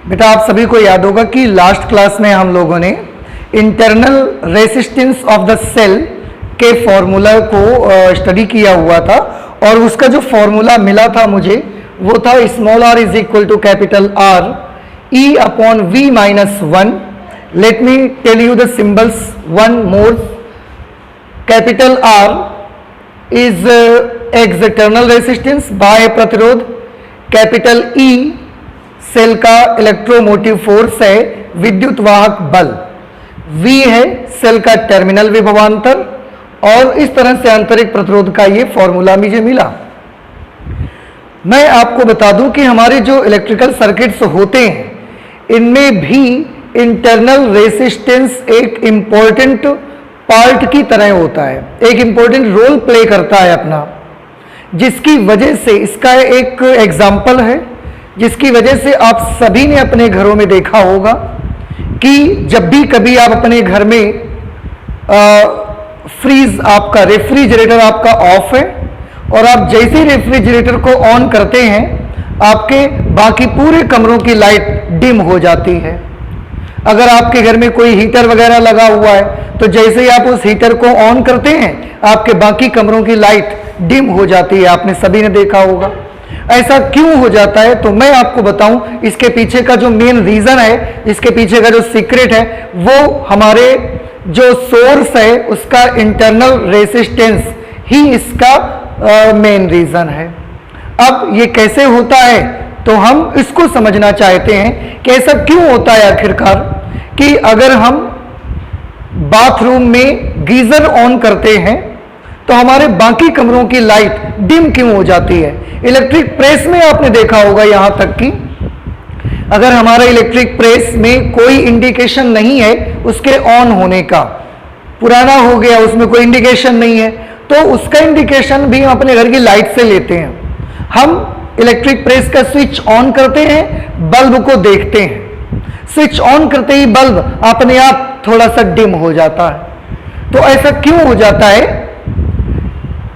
बेटा आप सभी को याद होगा कि लास्ट क्लास में हम लोगों ने internal resistance of the cell के फॉर्मूला को स्टडी किया हुआ था और उसका जो फॉर्मूला मिला था मुझे वो था small r is equal to capital R E upon V minus 1. Let me tell you the symbols one more. Capital R is external resistance बाह्य प्रतिरोध. कैपिटल E सेल का इलेक्ट्रोमोटिव फोर्स है, विद्युत वाहक बल. V है सेल का terminal विभवांतर और इस तरह से आंतरिक प्रतिरोध का ये फॉर्मूला मुझे मिला. मैं आपको बता दूं कि हमारे जो इलेक्ट्रिकल सर्किट्स होते हैं इनमें भी इंटरनल रेसिस्टेंस एक इम्पॉर्टेंट पार्ट की तरह होता है, एक इम्पॉर्टेंट रोल प्ले करता है अपना, जिसकी वजह से इसका एक एग्जाम्पल है जिसकी वजह से आप सभी ने अपने घरों में देखा होगा कि जब भी कभी आप अपने घर में फ्रीज आपका रेफ्रिजरेटर आपका ऑफ है और आप जैसे ही रेफ्रिजरेटर को ऑन करते हैं आपके बाकी पूरे कमरों की लाइट डिम हो जाती है. अगर आपके घर में कोई हीटर वगैरह लगा हुआ है तो जैसे ही आप उस हीटर को ऑन करते हैं आपके बाकी कमरों की लाइट डिम हो जाती है. आपने सभी ने देखा होगा. ऐसा क्यों हो जाता है तो मैं आपको बताऊं. इसके पीछे का जो मेन रीजन है, इसके पीछे का जो सीक्रेट है वो हमारे जो सोर्स है उसका इंटरनल रेसिस्टेंस ही इसका मेन रीजन है. अब ये कैसे होता है तो हम इसको समझना चाहते हैं कि ऐसा क्यों होता है आखिरकार कि अगर हम बाथरूम में गीजर ऑन करते हैं तो हमारे बाकी कमरों की लाइट डिम क्यों हो जाती है. इलेक्ट्रिक प्रेस में आपने देखा होगा यहां तक कि अगर हमारा इलेक्ट्रिक प्रेस में कोई इंडिकेशन नहीं है उसके ऑन होने का, पुराना हो गया उसमें कोई इंडिकेशन नहीं है, तो उसका इंडिकेशन भी हम अपने घर की लाइट से लेते हैं. हम इलेक्ट्रिक प्रेस का स्विच ऑन करते हैं, बल्ब को देखते हैं, स्विच ऑन करते ही बल्ब अपने आप थोड़ा सा डिम हो जाता है. तो ऐसा क्यों हो जाता है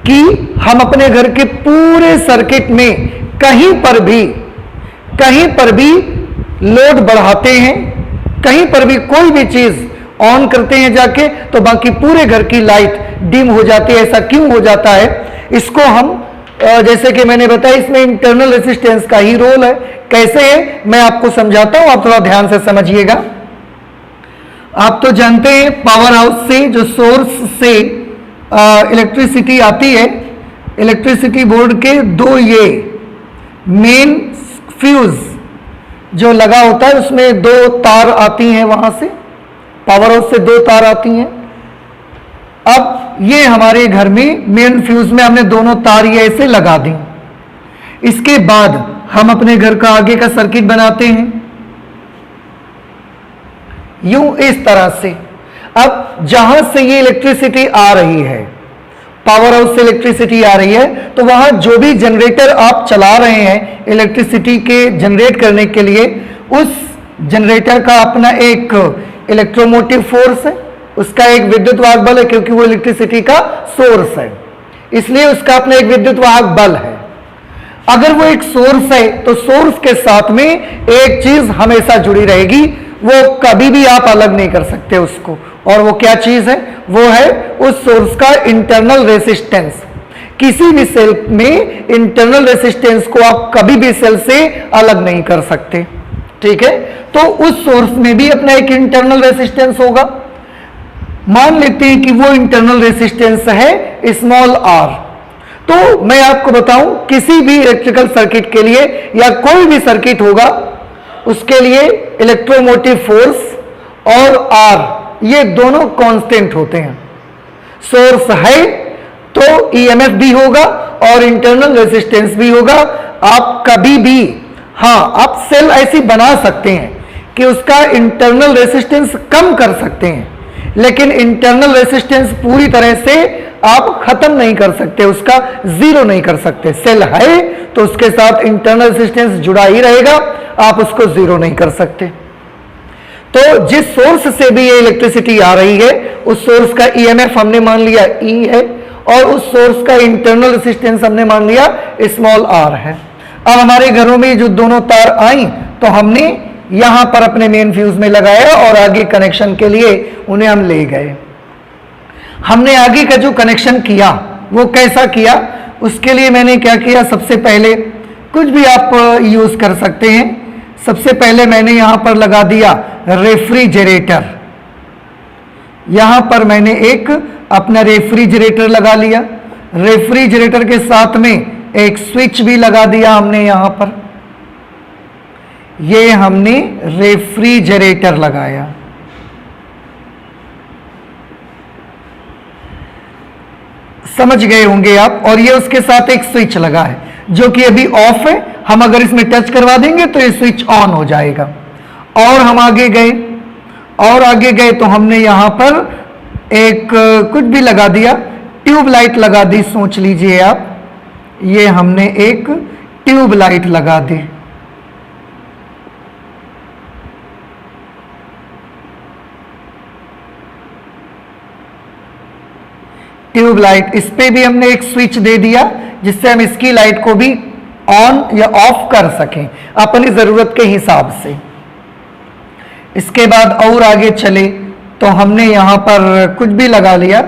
कि हम अपने घर के पूरे सर्किट में कहीं पर भी लोड बढ़ाते हैं, कहीं पर भी कोई भी चीज ऑन करते हैं जाके तो बाकी पूरे घर की लाइट डिम हो जाती है. ऐसा क्यों हो जाता है इसको हम जैसे कि मैंने बताया इसमें इंटरनल रेसिस्टेंस का ही रोल है. कैसे है मैं आपको समझाता हूं, आप थोड़ा ध्यान से समझिएगा. आप तो जानते हैं पावर हाउस से जो सोर्स से इलेक्ट्रिसिटी आती है, इलेक्ट्रिसिटी बोर्ड के दो ये मेन फ्यूज जो लगा होता है उसमें दो तार आती हैं, वहां से पावर हाउस से दो तार आती हैं. अब ये हमारे घर में मेन फ्यूज में हमने दोनों तार ये ऐसे लगा दी. इसके बाद हम अपने घर का आगे का सर्किट बनाते हैं यूं इस तरह से. अब जहां से ये इलेक्ट्रिसिटी आ रही है, पावर हाउस से इलेक्ट्रिसिटी आ रही है, तो वहां जो भी जनरेटर आप चला रहे हैं इलेक्ट्रिसिटी के जनरेट करने के लिए, उस जनरेटर का अपना एक इलेक्ट्रोमोटिव फोर्स है, उसका एक विद्युत वाहक बल है क्योंकि वो इलेक्ट्रिसिटी का सोर्स है, इसलिए उसका अपना एक विद्युत वाहक बल है. अगर वो एक सोर्स है तो सोर्स के साथ में एक चीज हमेशा जुड़ी रहेगी, वो कभी भी आप अलग नहीं कर सकते उसको. और वो क्या चीज है? वो है उस सोर्स का इंटरनल रेसिस्टेंस. किसी भी सेल में इंटरनल रेसिस्टेंस को आप कभी भी सेल से अलग नहीं कर सकते. ठीक है, तो उस सोर्स में भी अपना एक इंटरनल रेसिस्टेंस होगा. मान लेते हैं कि वो इंटरनल रेसिस्टेंस है स्मॉल r. तो मैं आपको बताऊं किसी भी इलेक्ट्रिकल सर्किट के लिए या कोई भी सर्किट होगा उसके लिए इलेक्ट्रोमोटिव फोर्स और r ये दोनों कांस्टेंट होते हैं. सोर्स है तो ईएमएफ भी होगा और इंटरनल रेसिस्टेंस भी होगा. आप कभी भी आप सेल ऐसी बना सकते हैं कि उसका इंटरनल रेसिस्टेंस कम कर सकते हैं, लेकिन इंटरनल रेसिस्टेंस पूरी तरह से आप खत्म नहीं कर सकते, उसका जीरो नहीं कर सकते. सेल है तो उसके साथ इंटरनल रेसिस्टेंस जुड़ा ही रहेगा, आप उसको जीरो नहीं कर सकते. तो जिस सोर्स से भी ये इलेक्ट्रिसिटी आ रही है उस सोर्स का ईएमएफ हमने मान लिया E है और उस सोर्स का इंटरनल रेसिस्टेंस हमने मान लिया स्मॉल r है. अब हमारे घरों में जो दोनों तार आई तो हमने यहां पर अपने मेन फ्यूज में लगाया और आगे कनेक्शन के लिए उन्हें हम ले गए। हमने आगे का जो कनेक्शन किया वो कैसा किया, उसके लिए मैंने क्या किया, सबसे पहले कुछ भी आप यूज कर सकते हैं। सबसे पहले मैंने यहां पर लगा दिया रेफ्रिजरेटर। यहां पर मैंने एक अपना रेफ्रिजरेटर लगा लिया। रेफ्रिजरेटर के साथ में एक स्विच भी लगा दिया हमने यहां पर। ये हमने रेफ्रिजरेटर लगाया। समझ गए होंगे आप। और ये उसके साथ एक स्विच लगा है जो कि अभी ऑफ है। हम अगर इसमें टच करवा देंगे तो ये स्विच ऑन हो जाएगा। और हम आगे गए, और आगे गए तो हमने यहां पर एक कुछ भी लगा दिया, ट्यूब लाइट लगा दी। सोच लीजिए आप, ये हमने एक ट्यूब लाइट लगा दी। ट्यूब लाइट, इस पे भी हमने एक स्विच दे दिया जिससे हम इसकी लाइट को भी ऑन या ऑफ कर सकें अपनी जरूरत के हिसाब से। इसके बाद और आगे चले तो हमने यहां पर कुछ भी लगा लिया।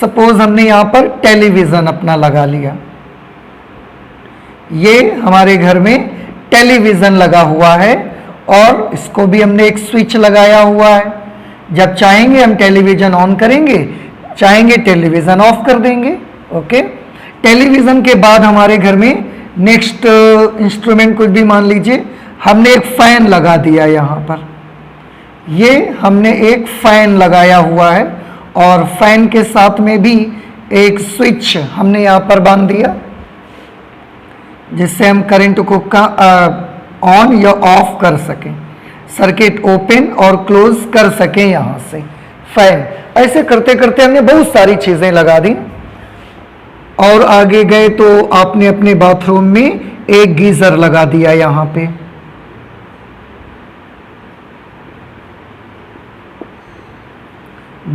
सपोज हमने यहां पर टेलीविजन अपना लगा लिया। ये हमारे घर में टेलीविजन लगा हुआ है और इसको भी हमने एक स्विच लगाया हुआ है। जब चाहेंगे हम टेलीविजन ऑन करेंगे, चाहेंगे टेलीविजन ऑफ कर देंगे। ओके, टेलीविजन के बाद हमारे घर में नेक्स्ट इंस्ट्रूमेंट कुछ भी मान लीजिए, हमने एक फैन लगा दिया यहां पर। ये हमने एक फैन लगाया हुआ है और फैन के साथ में भी एक स्विच हमने यहां पर बांध दिया जिससे हम करंट को ऑन या ऑफ कर सकें, सर्किट ओपन और क्लोज कर सकें यहां से फैन। ऐसे करते करते हमने बहुत सारी चीजें लगा दी। और आगे गए तो आपने अपने बाथरूम में एक गीजर लगा दिया यहां पे।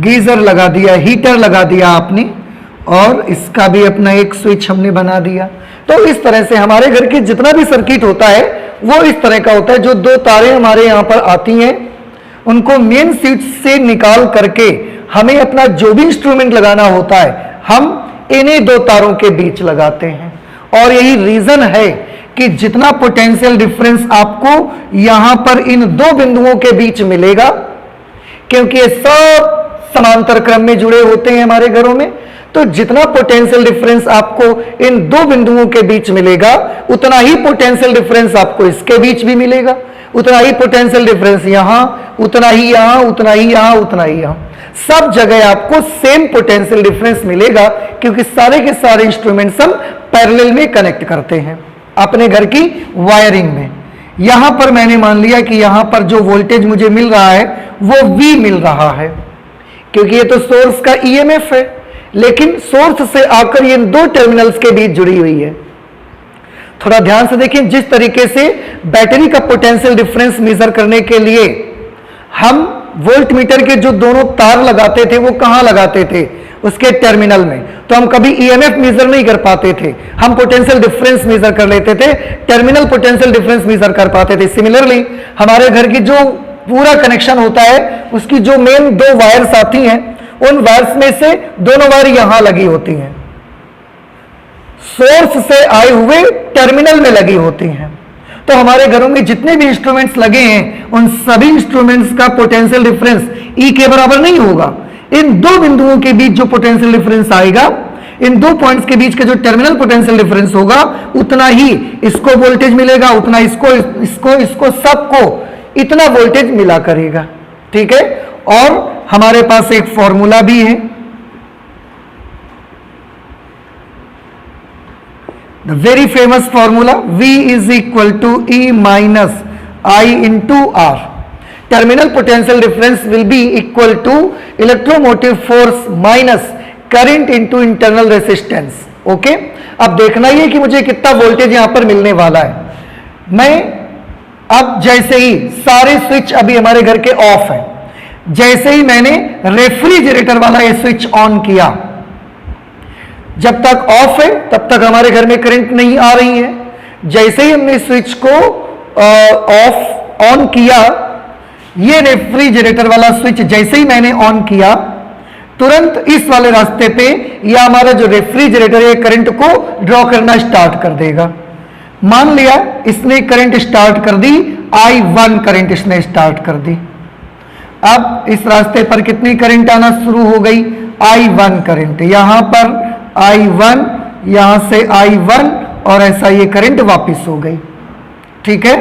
गीजर लगा दिया, हीटर लगा दिया आपने, और इसका भी अपना एक स्विच हमने बना दिया। तो इस तरह से हमारे घर के जितना भी सर्किट होता है वो इस तरह का होता है। जो दो तारें हमारे यहां पर आती हैं उनको मेन स्विच से निकाल करके हमें अपना जो भी इंस्ट्रूमेंट लगाना होता है हम इन्हीं दो तारों के बीच लगाते हैं। और यही रीजन है कि जितना पोटेंशियल डिफरेंस आपको यहां पर इन दो बिंदुओं के बीच मिलेगा, क्योंकि ये सब समांतर क्रम में जुड़े होते हैं हमारे घरों में, तो जितना पोटेंशियल डिफरेंस आपको इन दो बिंदुओं के बीच मिलेगा उतना ही पोटेंशियल डिफरेंस आपको इसके बीच भी मिलेगा, उतना ही पोटेंशियल डिफरेंस यहां, उतना ही यहां, उतना ही यहां, उतना ही यहां। सब जगह आपको सेम पोटेंशियल डिफरेंस मिलेगा क्योंकि सारे के सारे इंस्ट्रूमेंट्स हम पैरेलल में कनेक्ट करते हैं अपने घर की वायरिंग में। यहां पर मैंने मान लिया कि यहां पर जो वोल्टेज मुझे मिल रहा है वो V मिल रहा है क्योंकि ये तो सोर्स का EMF है, लेकिन सोर्स से आकर ये दो टर्मिनल्स के बीच जुड़ी हुई है। थोड़ा ध्यान से देखें, जिस तरीके से बैटरी का पोटेंशियल डिफरेंस मेजर करने के लिए हम वोल्ट मीटर के जो दोनों तार लगाते थे वो कहां लगाते थे, उसके टर्मिनल में। तो हम कभी EMF मेजर नहीं कर पाते थे, हम पोटेंशियल डिफरेंस मेजर कर लेते थे, टर्मिनल पोटेंशियल डिफरेंस मेजर कर पाते थे। सिमिलरली हमारे घर की जो पूरा कनेक्शन होता है उसकी जो मेन दो वायर्स आती हैं उन वायर्स में से दोनों वायर यहां लगी होती हैं, सोर्स से आए हुए टर्मिनल में लगी होती हैं। तो हमारे घरों में जितने भी इंस्ट्रूमेंट्स लगे हैं उन सभी इंस्ट्रूमेंट्स का पोटेंशियल डिफरेंस E के बराबर नहीं होगा। इन दो बिंदुओं के बीच जो पोटेंशियल डिफरेंस आएगा, इन दो पॉइंट्स के बीच का जो टर्मिनल पोटेंशियल डिफरेंस होगा उतना ही इसको वोल्टेज मिलेगा, उतना इसको सबको इतना वोल्टेज मिला करेगा। ठीक है, और हमारे पास एक फॉर्मूला भी है, the very famous formula V is equal to E minus I into R। Terminal potential difference will be equal to electromotive force minus current into internal resistance. Okay, अब देखना ही है कि मुझे कितना वोल्टेज यहां पर मिलने वाला है। मैं अब जैसे ही सारे स्विच अभी हमारे घर के ऑफ हैं, जैसे ही मैंने रेफ्रिजरेटर वाला ये स्विच ऑन किया, जब तक ऑफ है तब तक हमारे घर में करंट नहीं आ रही है। जैसे ही हमने स्विच को ऑन किया, ये रेफ्रिजरेटर वाला स्विच जैसे ही मैंने ऑन किया, तुरंत इस वाले रास्ते पे या हमारा जो रेफ्रिजरेटर है करंट को ड्रॉ करना स्टार्ट कर देगा। मान लिया इसने करंट स्टार्ट कर दी, I1 करंट इसने स्टार्ट कर दी। अब इस रास्ते पर कितनी करंट आना शुरू हो गई? I1 current. यहां पर I1, यहां से I1 और ऐसा ये करंट वापस हो गई। ठीक है,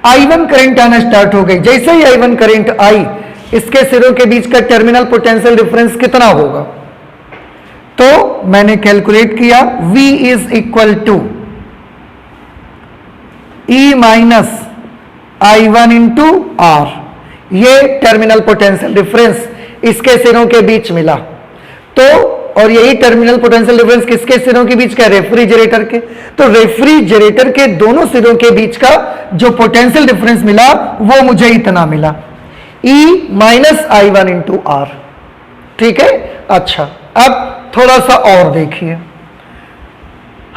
I1 करंट आना स्टार्ट हो गई। जैसे ही I1 करंट आई, इसके सिरों के बीच का टर्मिनल पोटेंशियल डिफरेंस कितना होगा? तो मैंने कैलकुलेट किया, V is equal to E minus I1 into R। ये टर्मिनल पोटेंशियल डिफरेंस इसके सिरों के बीच मिला। तो और यही टर्मिनल पोटेंशियल डिफरेंस किसके सिरों के बीच का? रेफ्रिजरेटर के। तो रेफ्रिजरेटर के दोनों सिरों के बीच का जो पोटेंशियल डिफरेंस मिला वो मुझे इतना मिला, E minus I1 into R। ठीक है, अच्छा अब थोड़ा सा और देखिए,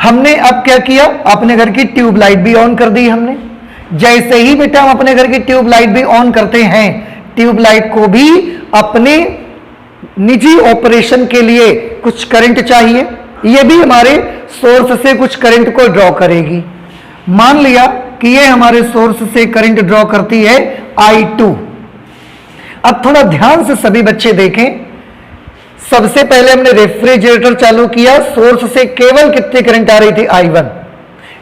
हमने अब क्या किया, अपने घर की ट्यूबलाइट भी ऑन कर दी हमने। जैसे ही बेटा हम अपने घर की ट्यूबलाइट भी ऑन करते हैं, ट्यूबलाइट को भी अपने निजी ऑपरेशन के लिए कुछ करंट चाहिए, ये भी हमारे सोर्स से कुछ करंट को ड्रॉ करेगी। मान लिया कि ये हमारे सोर्स से करंट ड्रॉ करती है I2। अब थोड़ा ध्यान से सभी बच्चे देखें, सबसे पहले हमने रेफ्रिजरेटर चालू किया, सोर्स से केवल कितनी करंट आ रही थी? I1।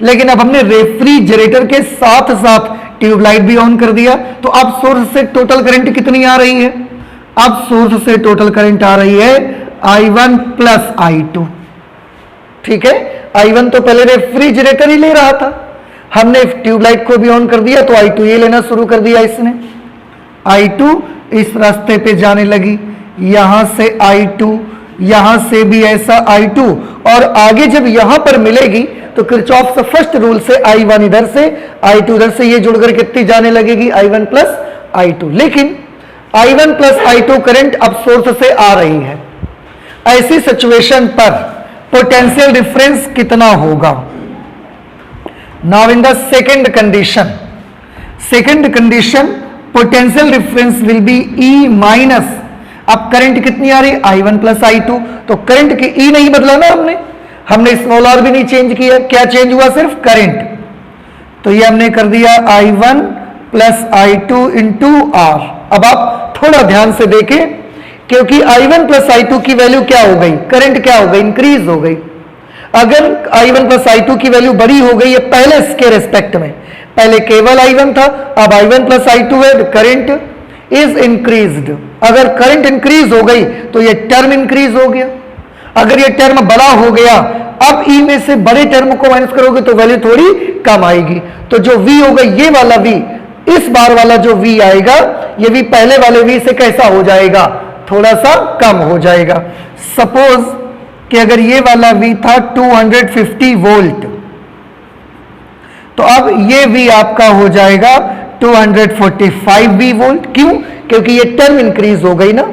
लेकिन अब हमने रेफ्रिजरेटर के साथ साथ ट्यूबलाइट भी ऑन कर दिया, तो अब सोर्स से टोटल करंट कितनी आ रही है? अब सोर्स से टोटल करंट आ रही है I1 प्लस I2। ठीक है, I1 तो पहले रेफ्रिजरेटर ही ले रहा था, हमने ट्यूबलाइट को भी ऑन कर दिया तो I2 ये लेना शुरू कर दिया इसने। I2 इस रास्ते पे जाने लगी, यहां से I2, यहां से भी ऐसा I2, और आगे जब यहां पर मिलेगी तो किरचॉफ फर्स्ट रूल से I1 इधर से, I2 इधर से, ये जुड़कर कितनी जाने लगेगी? I1 plus I2। लेकिन I1 प्लस I2 करंट अब सोर्स से आ रही है। ऐसी सिचुएशन पर पोटेंशियल डिफरेंस कितना होगा? Now in the second condition potential difference will B E minus, अब करंट कितनी आ रही? I1 plus I2। तो करंट की E नहीं बदला ना हमने स्मॉल r भी नहीं चेंज किया, क्या चेंज हुआ? सिर्फ करंट। तो ये हमने कर दिया I1 plus I2 into R। अब आप थोड़ा ध्यान से देखें, क्योंकि I1 प्लस I2 की वैल्यू क्या हो गई? करंट क्या हो गई? इंक्रीज हो गई। अगर I1 प्लस I2 की वैल्यू बड़ी हो गई है पहले इसके रेस्पेक्ट में, पहले केवल I1 था, अब I1 प्लस I2 है, करंट इज इंक्रीज्ड। अगर करंट इंक्रीज हो गई तो ये टर्म इंक्रीज हो गया। अगर ये टर्म बड़ा हो गया, अब E में से बड़े टर्म को माइनस करोगे तो वैल्यू थोड़ी कम आएगी। तो जो V होगा, ये वाला V, इस बार वाला जो V आएगा, ये V पहले वाले V से कैसा हो जाएगा? थोड़ा सा कम हो जाएगा। सपोज कि अगर ये वाला V था 250 वोल्ट, तो अब ये V आपका हो जाएगा 245 वोल्ट। क्यों? क्योंकि ये टर्म इंक्रीज हो गई ना।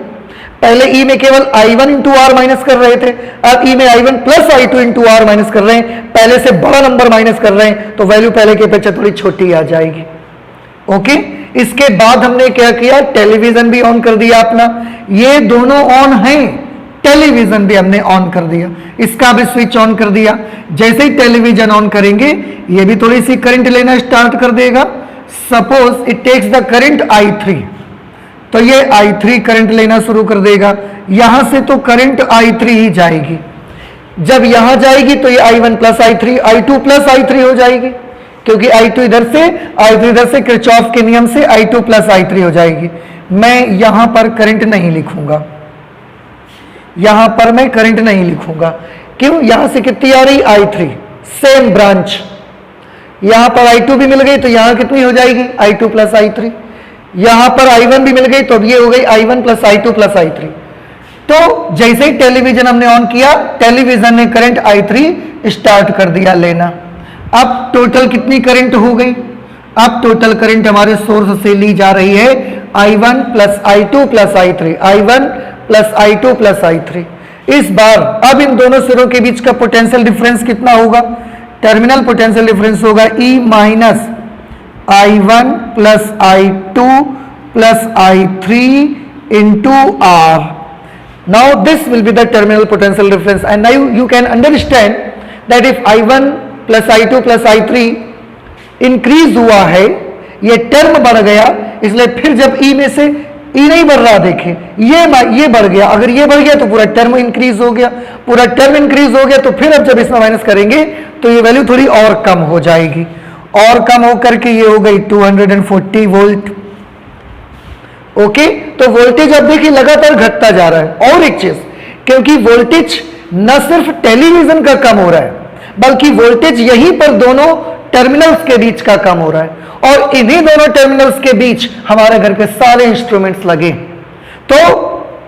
पहले E में केवल I1 इंटू आर माइनस कर रहे थे, अब E में I1 plus I2 into are minus कर रहे हैं, पहले से बड़ा नंबर माइनस कर रहे हैं, तो वैल्यू पहले की अपेक्षा थोड़ी छोटी आ जाएगी। ओके, इसके बाद हमने क्या किया? टेलीविजन भी ऑन कर दिया अपना। ये दोनों ऑन हैं, टेलीविजन भी हमने ऑन कर दिया, इसका भी स्विच ऑन कर दिया। जैसे ही टेलीविजन ऑन करेंगे, ये भी थोड़ी सी करंट लेना स्टार्ट कर देगा। Suppose it takes the current I3, तो ये I3 करंट लेना शुरू कर देगा। यहां से तो करंट I3 ही जाएगी, जब यहां जाएगी तो ये I1 plus I3, I2 plus I3 हो जाएगी, क्योंकि I2 इधर से, I3 इधर से, किरचॉफ के नियम से I2 प्लस I3 हो जाएगी। मैं यहां पर करंट नहीं लिखूंगा, यहां पर मैं करंट नहीं लिखूंगा। क्यों? यहां से कितनी आ रही? I3, same branch. यहां पर I2 भी मिल गई तो यहां कितनी हो जाएगी? I2 plus I3। यहां पर I1 भी मिल गई तो अब ये हो गई I1 plus I2 plus I3। तो जैसे ही टेलीविजन हमने ऑन किया, टेलीविजन ने करंट I3 स्टार्ट कर दिया लेना। अब टोटल कितनी करंट हो गई? अब टोटल करंट हमारे सोर्स से ली जा रही है I1 plus I2 plus I3, I1 plus I2 plus I3। इस बार अब इन दोनों सिरों के बीच का पोटेंशियल डिफरेंस कितना होगा? टर्मिनल पोटेंशियल डिफरेंस होगा E minus I1 plus I2 plus I3 into R. Now this will be the terminal potential difference, and now you can understand that if I1 plus I2 plus I3 increase हुआ है, ये term बढ़ गया, इसलिए फिर जब ई में से ई नहीं बढ़ रहा, देखें ये बढ़ गया, अगर ये बढ़ गया तो पूरा टर्म इंक्रीज हो गया, पूरा टर्म इंक्रीज हो गया, तो फिर अब जब इसमें माइनस करेंगे तो ये वैल्यू थोड़ी और कम हो जाएगी, और कम होकर के ये हो गई 240 वोल्ट। ओके, तो वोल्टेज अब देखिए लगातार घटता जा रहा है। और एक चीज, क्योंकि वोल्टेज न सिर्फ टेलीविजन का कम हो रहा है, बल्कि वोल्टेज यहीं पर दोनों टर्मिनल्स के बीच का कम हो रहा है, और इन्हीं दोनों टर्मिनल्स के बीच हमारे घर के सारे इंस्ट्रूमेंट्स लगे, तो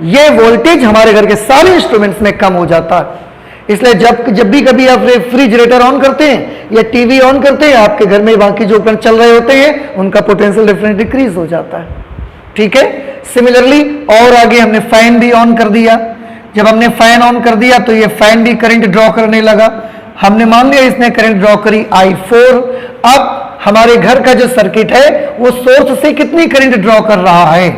ये वोल्टेज हमारे घर के सारे इंस्ट्रूमेंट्स में कम हो जाता है। इसलिए जब भी कभी आप रेफ्रिजरेटर ऑन करते हैं या टीवी ऑन करते हैं, आपके घर में बाकी जो उपकरण चल रहे होते हैं उनका पोटेंशियल डिफरेंस डिक्रीज हो जाता है। ठीक है, सिमिलरली और आगे हमने फैन भी ऑन कर दिया। जब हमने फैन ऑन कर दिया तो ये फैन भी करंट ड्रॉ करने लगा, हमने मान लिया इसने करंट ड्रॉ करी I4। अब हमारे घर का जो सर्किट है वो सोर्स से कितनी करंट ड्रॉ कर रहा है,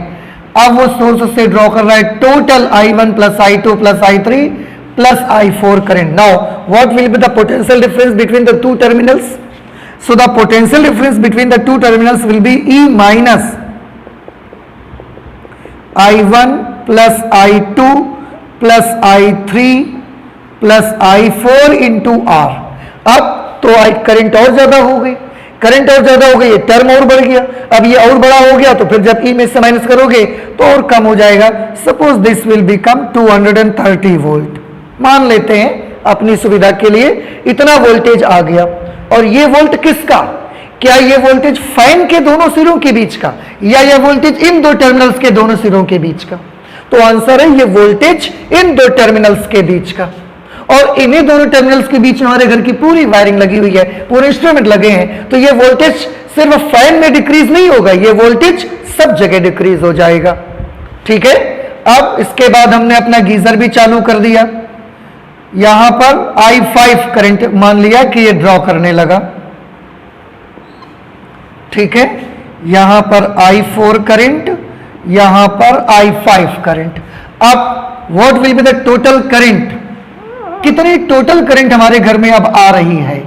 अब वो सोर्स से ड्रॉ कर रहा है total I1 plus I2 plus I3 plus I4 current. Now what will be the potential difference between the two terminals? So the potential difference between the two terminals will be E minus I1 plus I2 plus I3 plus I4 into R। अब तो current और ज्यादा हो गई, current और ज्यादा हो गई, ये टर्म और बढ़ गया, अब ये और बड़ा हो गया, तो फिर जब ई में से माइनस करोगे तो और कम हो जाएगा। Suppose this will become 230 volt, मान लेते हैं अपनी सुविधा के लिए इतना वोल्टेज आ गया। और ये वोल्ट किसका? क्या ये वोल्टेज फैन के दोनों सिरों के बीच का, या यह वोल्टेज इन दो टर्मिनल्स के दोनों सिरों के बीच का? तो आंसर है ये वोल्टेज इन दो टर्मिनल्स के बीच का, और इन्हीं दोनों टर्मिनल्स के बीच में हमारे घर की पूरी वायरिंग लगी हुई है, पूरे इंस्ट्रूमेंट लगे हैं, तो ये वोल्टेज सिर्फ फैन में डिक्रीज नहीं होगा, ये वोल्टेज सब जगह डिक्रीज हो जाएगा। ठीक है, अब इसके बाद हमने अपना गीजर भी चालू कर दिया। यहां पर I5 करंट मान लिया कि ये ड्रॉ करने लगा। ठीक है, यहां पर I4 करंट, यहां पर I5 करंट। अब what will be the total current? कितनी टोटल करंट हमारे घर में अब आ रही है?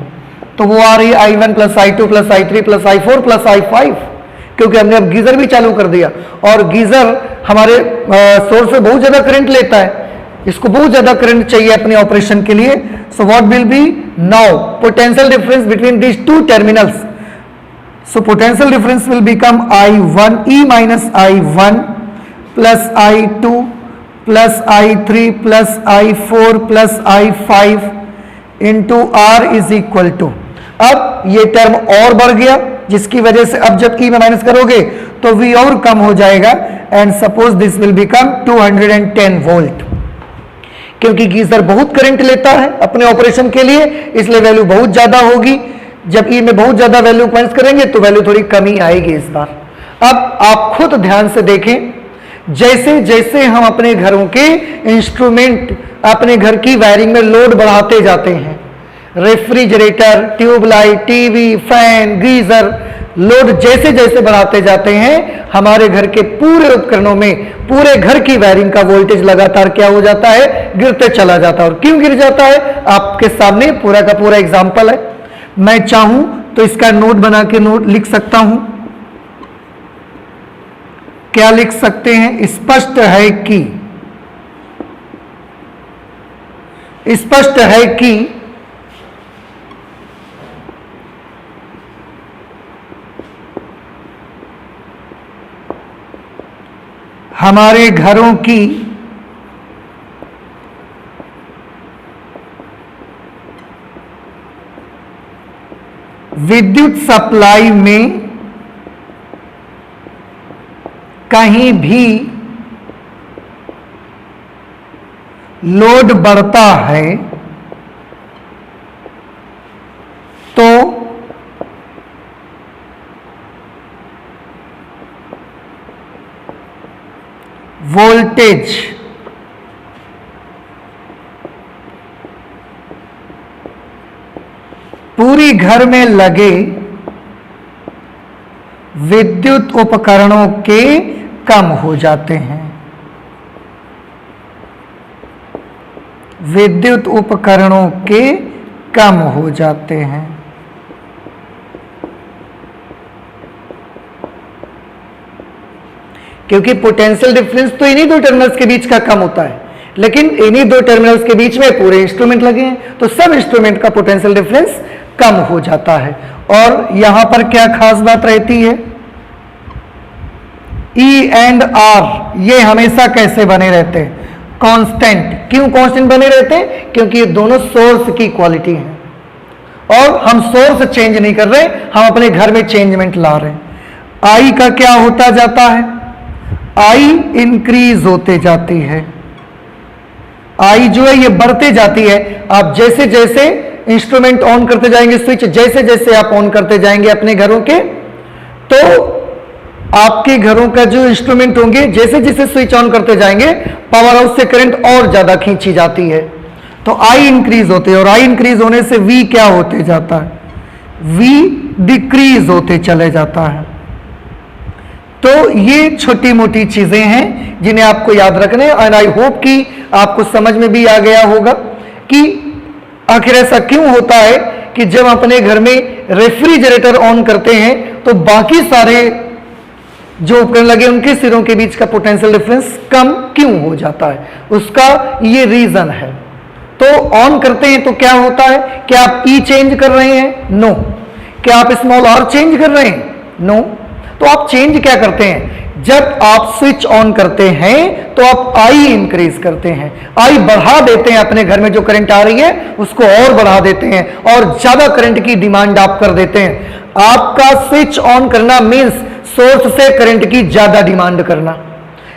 तो वो आ रही है I1 plus I2 plus I3 plus I4 plus I5, क्योंकि हमने अब गीजर भी चालू कर दिया, और गीजर हमारे सोर्स से बहुत ज्यादा करंट लेता है, इसको बहुत ज्यादा करंट चाहिए अपने ऑपरेशन के लिए। So what will be now potential difference between these two terminals? So potential difference will become I1 E minus I1 plus I2 plus I3 plus I4 plus I5 into R is equal to, अब ये term और बढ़ गया, जिसकी वजह से अब जब E में माइनस करोगे तो V और कम हो जाएगा, and suppose this will become 210 volt. क्योंकि गीजर बहुत करंट लेता है अपने ऑपरेशन के लिए, इसलिए वैल्यू बहुत ज्यादा होगी। जब E में बहुत ज्यादा वैल्यू माइनस करेंगे तो वैल्यू थोड़ी कमी आएगी इस बार। अब आप खुद ध्यान से देखें, जैसे जैसे हम अपने घरों के इंस्ट्रूमेंट, अपने घर की वायरिंग में लोड बढ़ाते जाते हैं, refrigerator, tubelight, TV, fan, geyser, load जैसे जैसे बढ़ाते जाते हैं, हमारे घर के पूरे उपकरणों में पूरे घर की वायरिंग का वोल्टेज लगातार क्या हो जाता है? गिरते चला जाता है। और क्यों गिर जाता है? आपके सामने पूरा का पूरा एग्जाम्पल है। मैं चाहूं तो इसका नोट बना के नोट लिख सकता हूं। क्या लिख सकते हैं? स्पष्ट है कि हमारे घरों की विद्युत सप्लाई में कहीं भी लोड बढ़ता है तो वोल्टेज पूरी घर में लगे विद्युत उपकरणों के कम हो जाते हैं। विद्युत उपकरणों के कम हो जाते हैं। क्योंकि पोटेंशियल डिफरेंस तो इन्हीं दो टर्मिनल्स के बीच का कम होता है, लेकिन इन्हीं दो टर्मिनल्स के बीच में पूरे इंस्ट्रूमेंट लगे हैं, तो सब इंस्ट्रूमेंट का पोटेंशियल डिफरेंस कम हो जाता है। और यहां पर क्या खास बात रहती है, ई एंड आर ये हमेशा कैसे बने रहते हैं, कांस्टेंट। क्यों कांस्टेंट बने रहते हैं, क्योंकि ये दोनों सोर्स की क्वालिटी है और हम सोर्स चेंज नहीं कर रहे, हम अपने घर में चेंजमेंट ला रहे हैं। आई का क्या होता जाता है, आई इंक्रीज होते जाती है। आई जो है ये बढ़ते जाती है। आप जैसे जैसे इंस्ट्रूमेंट ऑन करते जाएंगे, स्विच जैसे जैसे आप ऑन करते जाएंगे अपने घरों के, तो आपके घरों का जो इंस्ट्रूमेंट होंगे जैसे जैसे स्विच ऑन करते जाएंगे, पावर हाउस से करंट और ज्यादा खींची जाती है, तो आई इंक्रीज होते हैं। और आई इंक्रीज होने से वी क्या होते जाता है, वी डिक्रीज होते चले जाता है। तो ये छोटी मोटी चीजें हैं जिन्हें आपको याद रखने, एंड आई होप कि आपको समझ में भी आ गया होगा कि आखिर ऐसा क्यों होता है कि जब अपने घर में रेफ्रिजरेटर ऑन करते हैं तो बाकी सारे जो उपकरण लगे उनके सिरों के बीच का पोटेंशियल डिफरेंस कम क्यों हो जाता है, उसका ये रीजन है। तो ऑन करते हैं तो क्या होता है, क्या आप ई चेंज कर रहे हैं, नो। क्या आप स्मॉल आर चेंज कर रहे हैं, नो। तो आप चेंज क्या करते हैं, जब आप स्विच ऑन करते हैं तो आप आई इंक्रीज करते हैं, आई बढ़ा देते हैं। अपने घर में जो करंट आ रही है उसको और बढ़ा देते हैं और ज्यादा करंट की डिमांड आप कर देते हैं। आपका स्विच ऑन करना मींस सोर्स से करंट की ज्यादा डिमांड करना।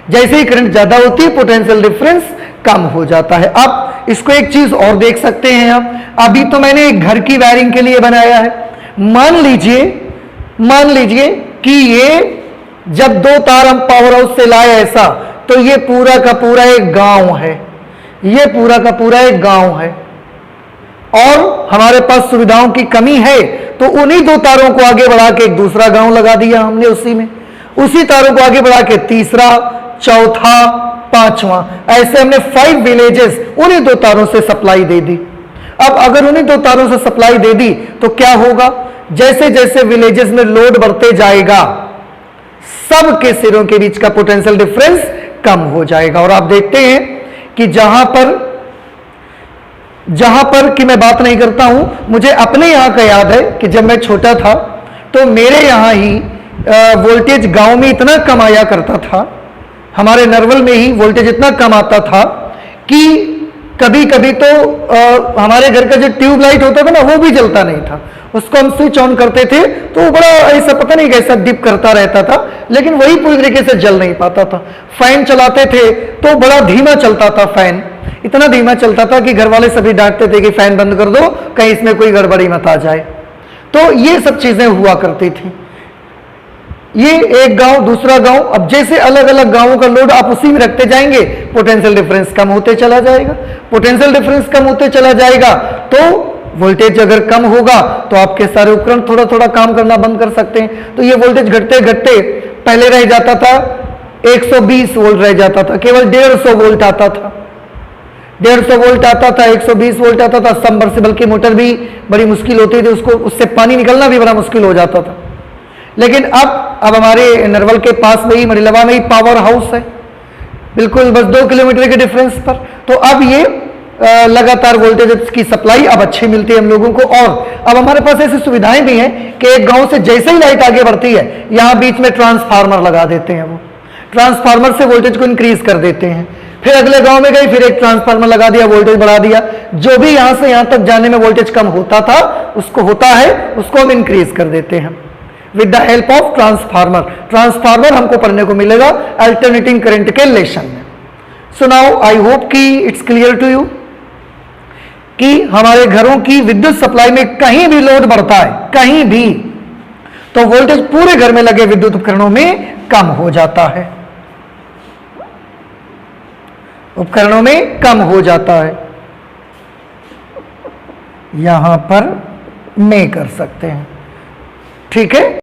जैसे ही करंट ज्यादा होती है पोटेंशियल डिफरेंस कम हो जाता है। अब इसको एक चीज और देख सकते हैं आप, अभी तो मैंने एक घर की वायरिंग के लिए बनाया है। मान लीजिए कि ये जब दो तार हम पावर हाउस से लाए ऐसा, तो ये पूरा का पूरा एक गांव है, ये पूरा का पूरा एक गांव है और हमारे पास सुविधाओं की कमी है, तो उन्हीं दो तारों को आगे बढ़ा के एक दूसरा गांव लगा दिया हमने, उसी तारों को आगे बढ़ा के तीसरा, चौथा, पांचवा, ऐसे हमने 5 विलेजेस उन्हीं दो तारों से सप्लाई दे दी। अब अगर उन्हीं दो तारों से सप्लाई दे दी तो क्या होगा, जैसे जैसे विलेजेस में लोड बढ़ते जाएगा सबके सिरों के बीच का पोटेंशियल डिफरेंस कम हो जाएगा। और आप देखते हैं कि जहां पर कि मैं बात नहीं करता हूं, मुझे अपने यहां का याद है कि जब मैं छोटा था तो मेरे यहां ही वोल्टेज गांव में इतना कम आया करता था, हमारे नरवल में ही वोल्टेज इतना कम आता था कि कभी कभी तो हमारे घर का जो ट्यूब लाइट होता था ना वो भी जलता नहीं था। उसको हम स्विच ऑन करते थे तो बड़ा ऐसा पता नहीं कैसा डिप करता रहता था, लेकिन वही पूरी तरीके से जल नहीं पाता था। फैन चलाते थे तो बड़ा धीमा चलता था, फैन इतना धीमा चलता था कि घर वाले सभी डांटते थे कि फैन बंद कर दो, कहीं इसमें कोई गड़बड़ी मत आ जाए। तो ये सब चीजें हुआ करती थी। ये एक गांव दूसरा गांव, अब जैसे अलग अलग गांवों का लोड आप उसी में रखते जाएंगे पोटेंशियल डिफरेंस कम होते चला जाएगा। पोटेंशियल डिफरेंस कम होते चला जाएगा तो वोल्टेज अगर कम होगा तो आपके सारे उपकरण थोड़ा थोड़ा काम करना बंद कर सकते हैं। तो ये वोल्टेज घटते घटते पहले रह जाता था 120 वोल्ट रह जाता था, केवल 150 वोल्ट आता था, 150 वोल्ट आता था, 120 वोल्ट आता था। सबमर्सिबल की मोटर भी बड़ी मुश्किल होती थी, उसको उससे पानी निकलना भी बड़ा मुश्किल हो जाता था। लेकिन अब हमारे नरवल के पास में ही, मरिलवा में ही पावर हाउस है, बिल्कुल बस 2 किलोमीटर के डिफरेंस पर। तो अब ये लगातार वोल्टेज की सप्लाई अब अच्छी मिलती है हम लोगों को। और अब हमारे पास ऐसी सुविधाएं भी हैं कि एक गांव से जैसे ही लाइट आगे बढ़ती है यहां बीच में ट्रांसफार्मर लगा देते हैं, वो ट्रांसफार्मर से वोल्टेज को इंक्रीज कर देते हैं। फिर अगले गांव में गई, फिर एक ट्रांसफार्मर लगा दिया, वोल्टेज बढ़ा दिया। जो भी यहां से यहां तक जाने में वोल्टेज कम होता था उसको हम इंक्रीज कर देते हैं with the help of transformer. Transformer हमको पढ़ने को मिलेगा अल्टरनेटिंग करंट के लेसन में। सो नाउ आई होप कि इट्स क्लियर टू यू कि हमारे घरों की विद्युत सप्लाई में कहीं भी लोड बढ़ता है, कहीं भी, तो वोल्टेज पूरे घर में लगे विद्युत उपकरणों में कम हो जाता है, उपकरणों में कम हो जाता है। यहां पर में कर सकते हैं, ठीक है।